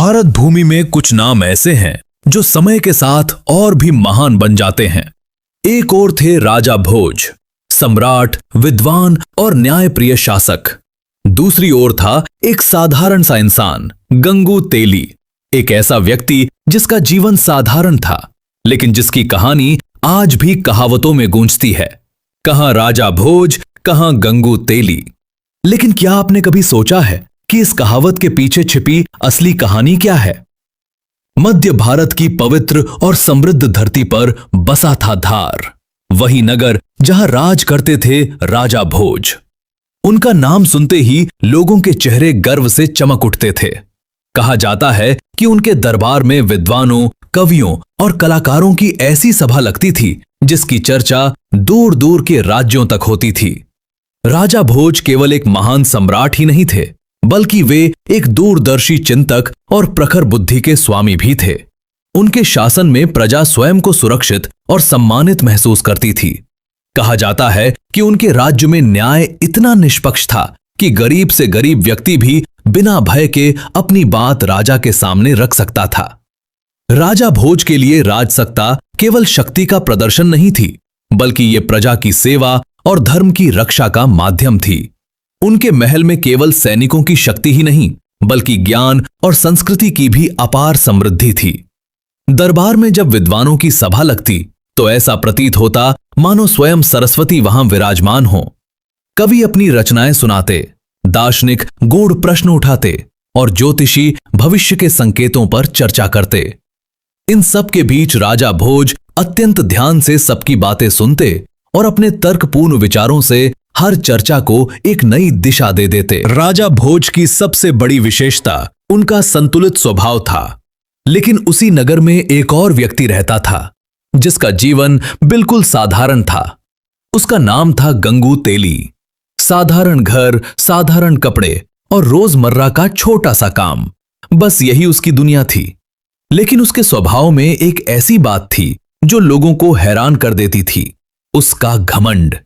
भारत भूमि में कुछ नाम ऐसे हैं जो समय के साथ और भी महान बन जाते हैं। एक और थे राजा भोज, सम्राट, विद्वान और न्यायप्रिय शासक। दूसरी ओर था एक साधारण सा इंसान, गंगू तेली, एक ऐसा व्यक्ति जिसका जीवन साधारण था, लेकिन जिसकी कहानी आज भी कहावतों में गूंजती है। कहां राजा भोज, कहां गंगू तेली। लेकिन क्या आपने कभी सोचा है कि इस कहावत के पीछे छिपी असली कहानी क्या है? मध्य भारत की पवित्र और समृद्ध धरती पर बसा था धार, वही नगर जहां राज करते थे राजा भोज। उनका नाम सुनते ही लोगों के चेहरे गर्व से चमक उठते थे। कहा जाता है कि उनके दरबार में विद्वानों, कवियों और कलाकारों की ऐसी सभा लगती थी जिसकी चर्चा दूर दूर के राज्यों तक होती थी। राजा भोज केवल एक महान सम्राट ही नहीं थे, बल्कि वे एक दूरदर्शी चिंतक और प्रखर बुद्धि के स्वामी भी थे। उनके शासन में प्रजा स्वयं को सुरक्षित और सम्मानित महसूस करती थी। कहा जाता है कि उनके राज्य में न्याय इतना निष्पक्ष था कि गरीब से गरीब व्यक्ति भी बिना भय के अपनी बात राजा के सामने रख सकता था। राजा भोज के लिए राजसत्ता केवल शक्ति का प्रदर्शन नहीं थी, बल्कि ये प्रजा की सेवा और धर्म की रक्षा का माध्यम थी। उनके महल में केवल सैनिकों की शक्ति ही नहीं, बल्कि ज्ञान और संस्कृति की भी अपार समृद्धि थी। दरबार में जब विद्वानों की सभा लगती तो ऐसा प्रतीत होता मानो स्वयं सरस्वती वहां विराजमान हो। कवि अपनी रचनाएं सुनाते, दार्शनिक गूढ़ प्रश्न उठाते और ज्योतिषी भविष्य के संकेतों पर चर्चा करते। इन सब के बीच राजा भोज अत्यंत ध्यान से सबकी बातें सुनते और अपने तर्कपूर्ण विचारों से हर चर्चा को एक नई दिशा दे देते। राजा भोज की सबसे बड़ी विशेषता उनका संतुलित स्वभाव था। लेकिन उसी नगर में एक और व्यक्ति रहता था जिसका जीवन बिल्कुल साधारण था। उसका नाम था गंगू तेली। साधारण घर, साधारण कपड़े और रोजमर्रा का छोटा सा काम, बस यही उसकी दुनिया थी। लेकिन उसके स्वभाव में एक ऐसी बात थी जो लोगों को हैरान कर देती थी, उसका घमंड।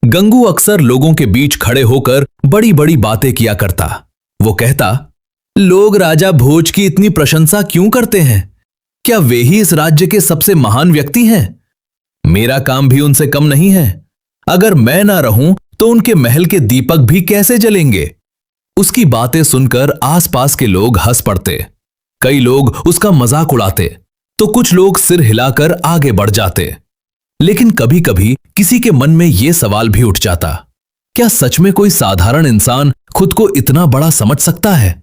गंगू अक्सर लोगों के बीच खड़े होकर बड़ी बड़ी बातें किया करता। वो कहता, लोग राजा भोज की इतनी प्रशंसा क्यों करते हैं? क्या वे ही इस राज्य के सबसे महान व्यक्ति हैं? मेरा काम भी उनसे कम नहीं है। अगर मैं ना रहूं तो उनके महल के दीपक भी कैसे जलेंगे? उसकी बातें सुनकर आसपास के लोग हंस पड़ते। कई लोग उसका मजाक उड़ाते तो कुछ लोग सिर हिलाकर आगे बढ़ जाते। लेकिन कभी कभी किसी के मन में यह सवाल भी उठ जाता, क्या सच में कोई साधारण इंसान खुद को इतना बड़ा समझ सकता है?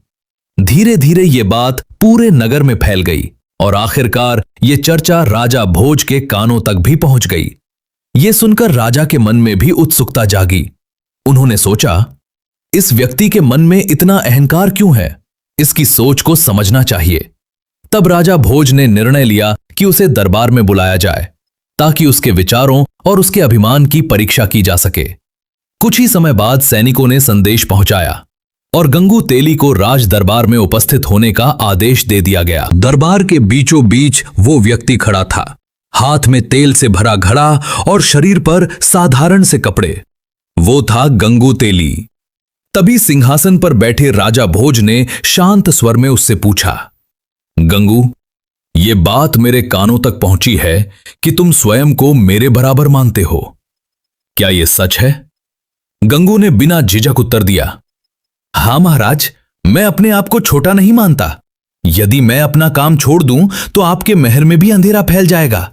धीरे धीरे यह बात पूरे नगर में फैल गई और आखिरकार यह चर्चा राजा भोज के कानों तक भी पहुंच गई। यह सुनकर राजा के मन में भी उत्सुकता जागी। उन्होंने सोचा, इस व्यक्ति के मन में इतना अहंकार क्यों है? इसकी सोच को समझना चाहिए। तब राजा भोज ने निर्णय लिया कि उसे दरबार में बुलाया जाए ताकि उसके विचारों और उसके अभिमान की परीक्षा की जा सके। कुछ ही समय बाद सैनिकों ने संदेश पहुंचाया और गंगू तेली को राज दरबार में उपस्थित होने का आदेश दे दिया गया। दरबार के बीचों बीच वो व्यक्ति खड़ा था, हाथ में तेल से भरा घड़ा और शरीर पर साधारण से कपड़े। वो था गंगू तेली। तभी सिंहासन पर बैठे राजा भोज ने शांत स्वर में उससे पूछा, गंगू, ये बात मेरे कानों तक पहुंची है कि तुम स्वयं को मेरे बराबर मानते हो। क्या यह सच है? गंगू ने बिना झिझक उत्तर दिया, हां महाराज, मैं अपने आप को छोटा नहीं मानता। यदि मैं अपना काम छोड़ दूं तो आपके महल में भी अंधेरा फैल जाएगा।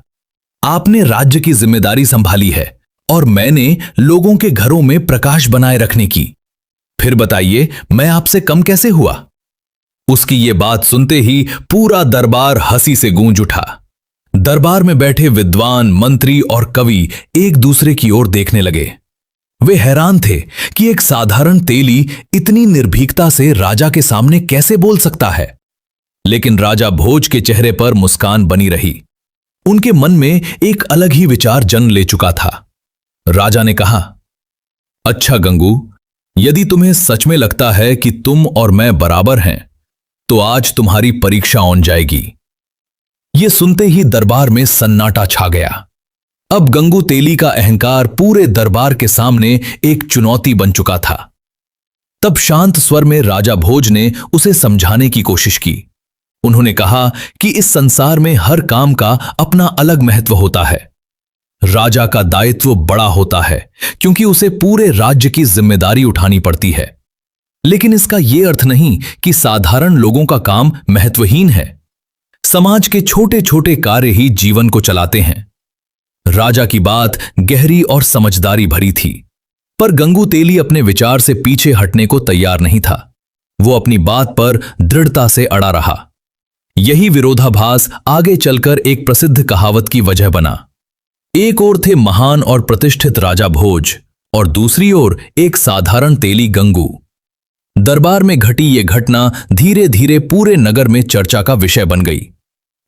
आपने राज्य की जिम्मेदारी संभाली है और मैंने लोगों के घरों में प्रकाश बनाए रखने की। फिर बताइए, मैं आपसे कम कैसे हुआ? उसकी ये बात सुनते ही पूरा दरबार हंसी से गूंज उठा। दरबार में बैठे विद्वान, मंत्री और कवि एक दूसरे की ओर देखने लगे। वे हैरान थे कि एक साधारण तेली इतनी निर्भीकता से राजा के सामने कैसे बोल सकता है। लेकिन राजा भोज के चेहरे पर मुस्कान बनी रही। उनके मन में एक अलग ही विचार जन्म ले चुका था। राजा ने कहा, अच्छा गंगू, यदि तुम्हें सच में लगता है कि तुम और मैं बराबर हैं तो आज तुम्हारी परीक्षा ऑन जाएगी। यह सुनते ही दरबार में सन्नाटा छा गया। अब गंगू तेली का अहंकार पूरे दरबार के सामने एक चुनौती बन चुका था। तब शांत स्वर में राजा भोज ने उसे समझाने की कोशिश की। उन्होंने कहा कि इस संसार में हर काम का अपना अलग महत्व होता है। राजा का दायित्व बड़ा होता है क्योंकि उसे पूरे राज्य की जिम्मेदारी उठानी पड़ती है। लेकिन इसका यह अर्थ नहीं कि साधारण लोगों का काम महत्वहीन है। समाज के छोटे छोटे कार्य ही जीवन को चलाते हैं। राजा की बात गहरी और समझदारी भरी थी, पर गंगू तेली अपने विचार से पीछे हटने को तैयार नहीं था। वो अपनी बात पर दृढ़ता से अड़ा रहा। यही विरोधाभास आगे चलकर एक प्रसिद्ध कहावत की वजह बना। एक ओर थे महान और प्रतिष्ठित राजा भोज और दूसरी ओर एक साधारण तेली गंगू। दरबार में घटी ये घटना धीरे धीरे पूरे नगर में चर्चा का विषय बन गई।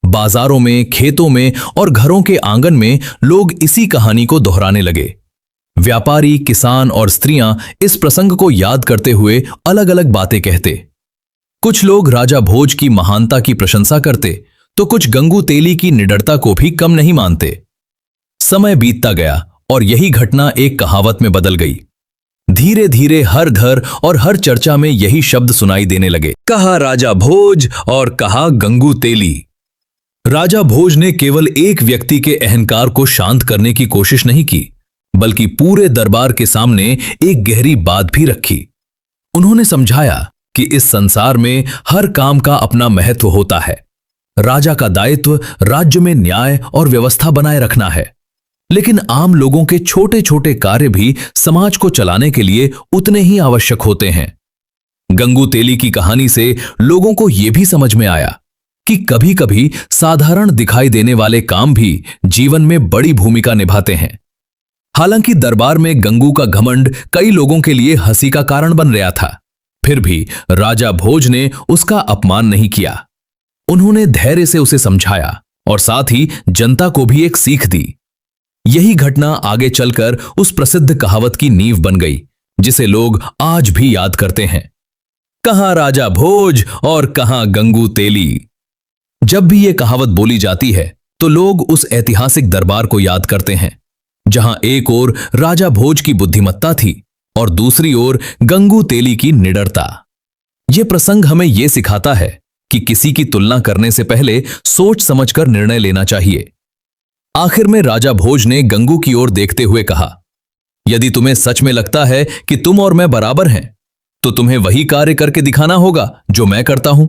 बाजारों में, खेतों में और घरों के आंगन में लोग इसी कहानी को दोहराने लगे। व्यापारी, किसान और स्त्रियां इस प्रसंग को याद करते हुए अलग अलग बातें कहते। कुछ लोग राजा भोज की महानता की प्रशंसा करते तो कुछ गंगू तेली की निडरता को भी कम नहीं मानते। समय बीतता गया और यही घटना एक कहावत में बदल गई। धीरे धीरे हर घर और हर चर्चा में यही शब्द सुनाई देने लगे, कहा राजा भोज और कहा गंगू तेली। राजा भोज ने केवल एक व्यक्ति के अहंकार को शांत करने की कोशिश नहीं की, बल्कि पूरे दरबार के सामने एक गहरी बात भी रखी। उन्होंने समझाया कि इस संसार में हर काम का अपना महत्व होता है। राजा का दायित्व राज्य में न्याय और व्यवस्था बनाए रखना है, लेकिन आम लोगों के छोटे छोटे कार्य भी समाज को चलाने के लिए उतने ही आवश्यक होते हैं। गंगू तेली की कहानी से लोगों को यह भी समझ में आया कि कभी कभी साधारण दिखाई देने वाले काम भी जीवन में बड़ी भूमिका निभाते हैं। हालांकि दरबार में गंगू का घमंड कई लोगों के लिए हंसी का कारण बन रहा था, फिर भी राजा भोज ने उसका अपमान नहीं किया। उन्होंने धैर्य से उसे समझाया और साथ ही जनता को भी एक सीख दी। यही घटना आगे चलकर उस प्रसिद्ध कहावत की नींव बन गई, जिसे लोग आज भी याद करते हैं, कहां राजा भोज और कहां गंगू तेली। जब भी यह कहावत बोली जाती है तो लोग उस ऐतिहासिक दरबार को याद करते हैं, जहां एक ओर राजा भोज की बुद्धिमत्ता थी और दूसरी ओर गंगू तेली की निडरता। यह प्रसंग हमें यह सिखाता है कि किसी की तुलना करने से पहले सोच समझकर निर्णय लेना चाहिए। आखिर में राजा भोज ने गंगू की ओर देखते हुए कहा, यदि तुम्हें सच में लगता है कि तुम और मैं बराबर हैं, तो तुम्हें वही कार्य करके दिखाना होगा जो मैं करता हूं।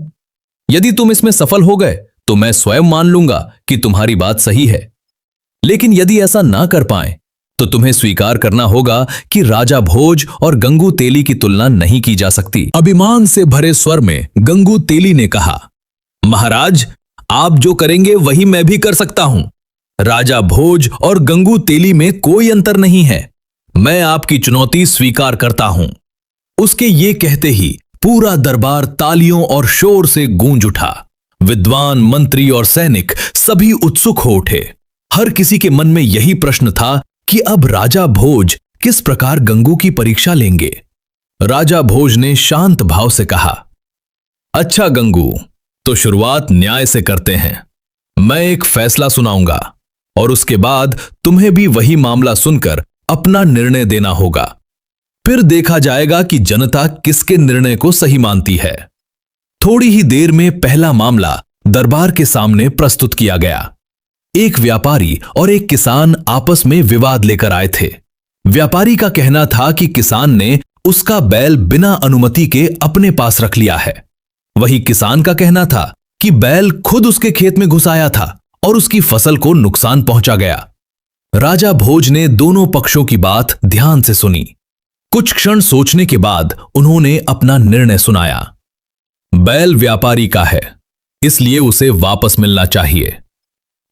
यदि तुम इसमें सफल हो गए तो मैं स्वयं मान लूंगा कि तुम्हारी बात सही है, लेकिन यदि ऐसा ना कर पाए तो तुम्हें स्वीकार करना होगा कि राजा भोज और गंगू तेली की तुलना नहीं की जा सकती। अभिमान से भरे स्वर में गंगू तेली ने कहा, महाराज, आप जो करेंगे वही मैं भी कर सकता हूं। राजा भोज और गंगू तेली में कोई अंतर नहीं है। मैं आपकी चुनौती स्वीकार करता हूं। उसके ये कहते ही पूरा दरबार तालियों और शोर से गूंज उठा। विद्वान, मंत्री और सैनिक सभी उत्सुक हो उठे। हर किसी के मन में यही प्रश्न था कि अब राजा भोज किस प्रकार गंगू की परीक्षा लेंगे। राजा भोज ने शांत भाव से कहा, अच्छा गंगू, तो शुरुआत न्याय से करते हैं। मैं एक फैसला सुनाऊंगा और उसके बाद तुम्हें भी वही मामला सुनकर अपना निर्णय देना होगा। फिर देखा जाएगा कि जनता किसके निर्णय को सही मानती है। थोड़ी ही देर में पहला मामला दरबार के सामने प्रस्तुत किया गया। एक व्यापारी और एक किसान आपस में विवाद लेकर आए थे। व्यापारी का कहना था कि किसान ने उसका बैल बिना अनुमति के अपने पास रख लिया है। वही किसान का कहना था कि बैल खुद उसके खेत में घुस आया था और उसकी फसल को नुकसान पहुंचा गया। राजा भोज ने दोनों पक्षों की बात ध्यान से सुनी। कुछ क्षण सोचने के बाद उन्होंने अपना निर्णय सुनाया। बैल व्यापारी का है, इसलिए उसे वापस मिलना चाहिए,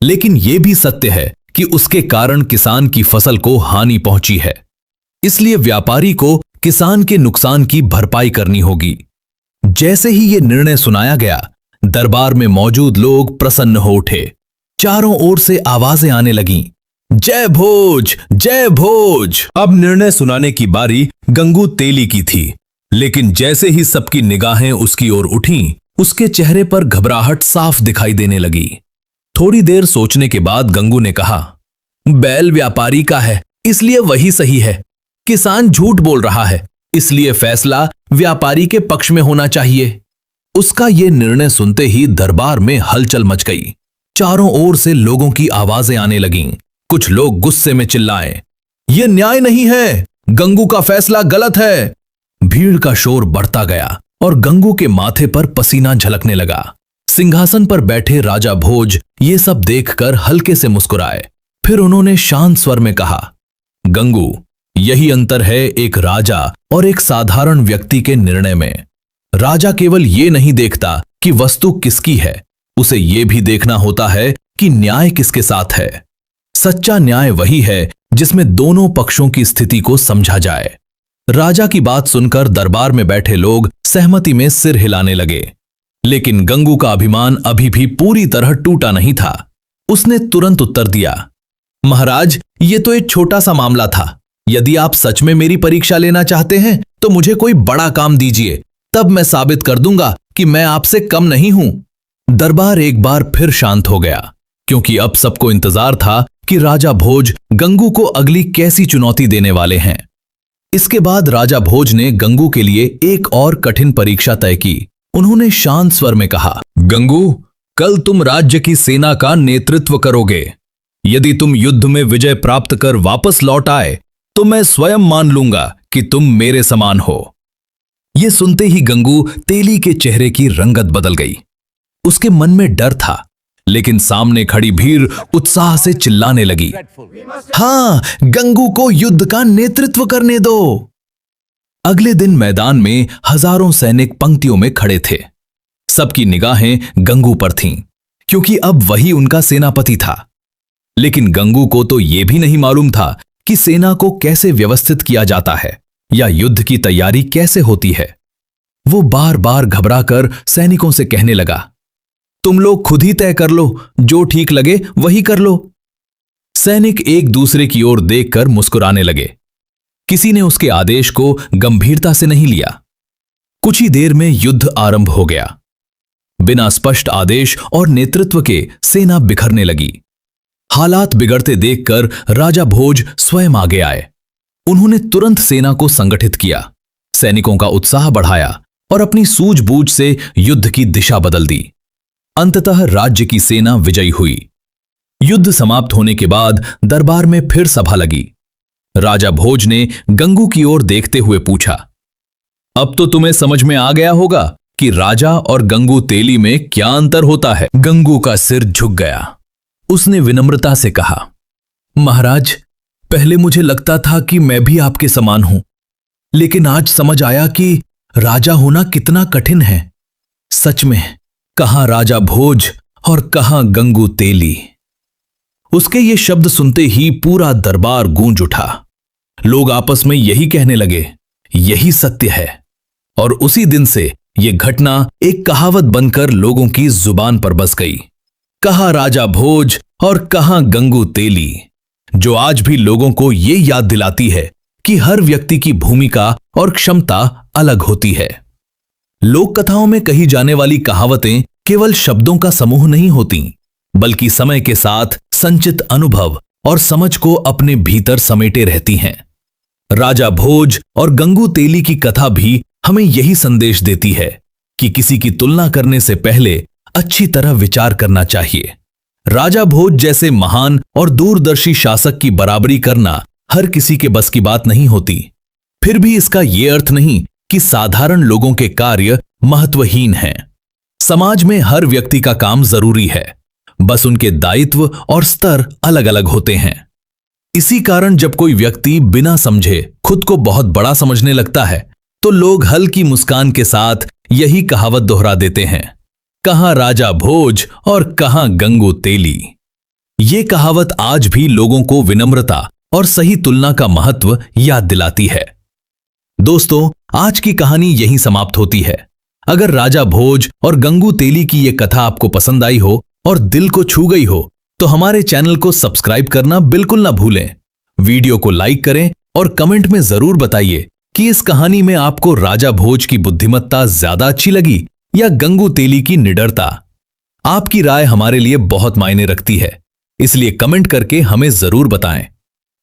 लेकिन यह भी सत्य है कि उसके कारण किसान की फसल को हानि पहुंची है, इसलिए व्यापारी को किसान के नुकसान की भरपाई करनी होगी। जैसे ही यह निर्णय सुनाया गया, दरबार में मौजूद लोग प्रसन्न हो उठे। चारों ओर से आवाजें आने लगीं, जय भोज, जय भोज। अब निर्णय सुनाने की बारी गंगू तेली की थी, लेकिन जैसे ही सबकी निगाहें उसकी ओर उठीं, उसके चेहरे पर घबराहट साफ दिखाई देने लगी। थोड़ी देर सोचने के बाद गंगू ने कहा, बैल व्यापारी का है, इसलिए वही सही है। किसान झूठ बोल रहा है, इसलिए फैसला व्यापारी के पक्ष में होना चाहिए। उसका ये निर्णय सुनते ही दरबार में हलचल मच गई। चारों ओर से लोगों की आवाजें आने लगीं। कुछ लोग गुस्से में चिल्लाए, ये न्याय नहीं है, गंगू का फैसला गलत है। भीड़ का शोर बढ़ता गया और गंगू के माथे पर पसीना झलकने लगा। सिंहासन पर बैठे राजा भोज ये सब देखकर हल्के से मुस्कुराए। फिर उन्होंने शांत स्वर में कहा, गंगू, यही अंतर है एक राजा और एक साधारण व्यक्ति के निर्णय में। राजा केवल ये नहीं देखता कि वस्तु किसकी है, उसे ये भी देखना होता है कि न्याय किसके साथ है। सच्चा न्याय वही है जिसमें दोनों पक्षों की स्थिति को समझा जाए। राजा की बात सुनकर दरबार में बैठे लोग सहमति में सिर हिलाने लगे, लेकिन गंगू का अभिमान अभी भी पूरी तरह टूटा नहीं था। उसने तुरंत उत्तर दिया, महाराज, ये तो एक छोटा सा मामला था। यदि आप सच में मेरी परीक्षा लेना चाहते हैं तो मुझे कोई बड़ा काम दीजिए, तब मैं साबित कर दूंगा कि मैं आपसे कम नहीं हूं। दरबार एक बार फिर शांत हो गया, क्योंकि अब सबको इंतजार था कि राजा भोज गंगू को अगली कैसी चुनौती देने वाले हैं। इसके बाद राजा भोज ने गंगू के लिए एक और कठिन परीक्षा तय की। उन्होंने शांत स्वर में कहा, गंगू, कल तुम राज्य की सेना का नेतृत्व करोगे। यदि तुम युद्ध में विजय प्राप्त कर वापस लौट आए तो मैं स्वयं मान लूंगा कि तुम मेरे समान हो। यह सुनते ही गंगू तेली के चेहरे की रंगत बदल गई। उसके मन में डर था, लेकिन सामने खड़ी भीड़ उत्साह से चिल्लाने लगी, हाँ, गंगू को युद्ध का नेतृत्व करने दो। अगले दिन मैदान में हजारों सैनिक पंक्तियों में खड़े थे। सबकी निगाहें गंगू पर थीं, क्योंकि अब वही उनका सेनापति था। लेकिन गंगू को तो यह भी नहीं मालूम था कि सेना को कैसे व्यवस्थित किया जाता है या युद्ध की तैयारी कैसे होती है। वो बार बार घबराकर सैनिकों से कहने लगा, तुम लोग खुद ही तय कर लो, जो ठीक लगे वही कर लो। सैनिक एक दूसरे की ओर देखकर मुस्कुराने लगे। किसी ने उसके आदेश को गंभीरता से नहीं लिया। कुछ ही देर में युद्ध आरंभ हो गया। बिना स्पष्ट आदेश और नेतृत्व के सेना बिखरने लगी। हालात बिगड़ते देखकर राजा भोज स्वयं आगे आए। उन्होंने तुरंत सेना को संगठित किया, सैनिकों का उत्साह बढ़ाया और अपनी सूझबूझ से युद्ध की दिशा बदल दी। अंततः राज्य की सेना विजयी हुई। युद्ध समाप्त होने के बाद दरबार में फिर सभा लगी। राजा भोज ने गंगू की ओर देखते हुए पूछा, अब तो तुम्हें समझ में आ गया होगा कि राजा और गंगू तेली में क्या अंतर होता है। गंगू का सिर झुक गया। उसने विनम्रता से कहा, महाराज, पहले मुझे लगता था कि मैं भी आपके समान हूं, लेकिन आज समझ आया कि राजा होना कितना कठिन है। सच में, कहां राजा भोज और कहां गंगू तेली। उसके ये शब्द सुनते ही पूरा दरबार गूंज उठा। लोग आपस में यही कहने लगे, यही सत्य है। और उसी दिन से यह घटना एक कहावत बनकर लोगों की जुबान पर बस गई। कहां राजा भोज और कहां गंगू तेली, जो आज भी लोगों को यह याद दिलाती है कि हर व्यक्ति की भूमिका और क्षमता अलग होती है। लोक कथाओं में कही जाने वाली कहावतें केवल शब्दों का समूह नहीं होती, बल्कि समय के साथ संचित अनुभव और समझ को अपने भीतर समेटे रहती हैं। राजा भोज और गंगू तेली की कथा भी हमें यही संदेश देती है कि किसी की तुलना करने से पहले अच्छी तरह विचार करना चाहिए। राजा भोज जैसे महान और दूरदर्शी शासक की बराबरी करना हर किसी के बस की बात नहीं होती। फिर भी इसका यह अर्थ नहीं कि साधारण लोगों के कार्य महत्वहीन हैं। समाज में हर व्यक्ति का काम जरूरी है, बस उनके दायित्व और स्तर अलग अलग होते हैं। इसी कारण जब कोई व्यक्ति बिना समझे खुद को बहुत बड़ा समझने लगता है, तो लोग हल्की मुस्कान के साथ यही कहावत दोहरा देते हैं, कहां राजा भोज और कहां गंगू तेली। ये कहावत आज भी लोगों को विनम्रता और सही तुलना का महत्व याद दिलाती है। दोस्तों, आज की कहानी यहीं समाप्त होती है। अगर राजा भोज और गंगू तेली की यह कथा आपको पसंद आई हो और दिल को छू गई हो, तो हमारे चैनल को सब्सक्राइब करना बिल्कुल ना भूलें। वीडियो को लाइक करें और कमेंट में जरूर बताइए कि इस कहानी में आपको राजा भोज की बुद्धिमत्ता ज्यादा अच्छी लगी या गंगू तेली की निडरता। आपकी राय हमारे लिए बहुत मायने रखती है, इसलिए कमेंट करके हमें जरूर बताएं।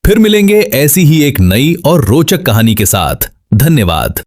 फिर मिलेंगे ऐसी ही एक नई और रोचक कहानी के साथ। धन्यवाद।